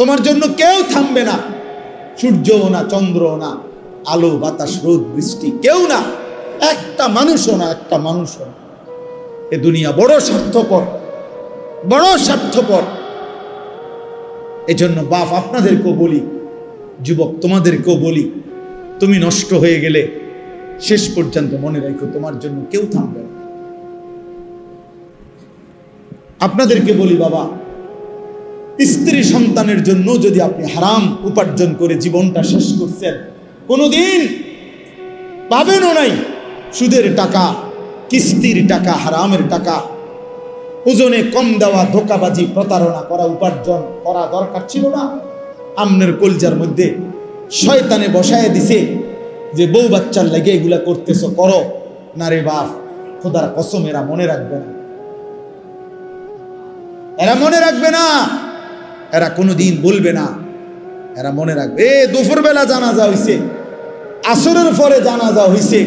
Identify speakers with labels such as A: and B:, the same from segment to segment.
A: তোমার জন্য কেউ থামবে না, সূর্যও না, চন্দ্রও না, আলো বাতাস রোদ বৃষ্টি কেউ না, একটা মানুষও না, একটা মানুষও না। এ দুনিয়া বড় স্বার্থপর, বড় স্বার্থপর। এজন্য বাপ আপনাদেরকেও বলি, যুবক তোমাদেরকেও বলি, তুমি নষ্ট হয়ে গেলে শেষ পর্যন্ত মনে রাখো তোমার জন্য কেউ থামবে না। আপনাদেরকে বলি বাবা, স্ত্রী সন্তানের জন্য যদি আপনি হারাম উপার্জন করে জীবনটা শেষ করছেন, কোনোদিন পাবেনও নাই। সুদের টাকা, কিস্তির টাকা, হারামের টাকা, ওজনে কম দেওয়া, ধোকাবাজি, প্রতারণা করা উপার্জন করা দরকার ছিল না? আমনের কলজার মধ্যে শয়তানে বসায় দিছে যে বউ বাচ্চার লাগে এগুলা করতেছো, করো না রে বাপ, খোদার কসম এরা মনে রাখবে না, এরা মনে রাখবে না, এরা কোনোদিন বলবে না, এরা মনে রাখবে। দুপুর বেলা জানাজা হইছে, আসরের পরে জানাজা হইছে,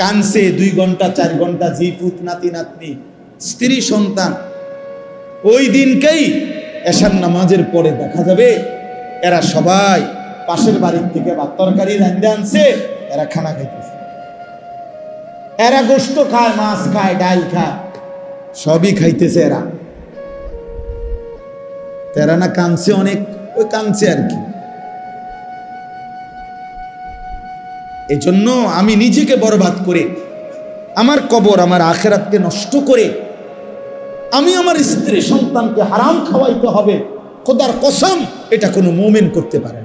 A: কানছে 2 ঘন্টা 4 ঘন্টা জি পুত নাতি নাতনি স্ত্রী সন্তান। ওই দিনকেই এশার নামাজের পরে দেখা যাবে এরা সবাই পাশের বাড়ির থেকে ভাত তরকারি রান্না আনছে, এরা খানা খাইতেছে, এরা গোশত খায়, মাছ খায়, ডাল খায়, সবই খাইতেছে এরা। এরা না কানছে অনেক, ওই কানছে আর কি। এজন্য আমি নিজেকে বরবাদ করে, আমার কবর, আমার আখিরাতকে নষ্ট করে আমি আমার স্ত্রী সন্তানকে হারাম খাওয়াইতে হবে, খোদার কসম এটা কোনো মুমিন করতে পারে না।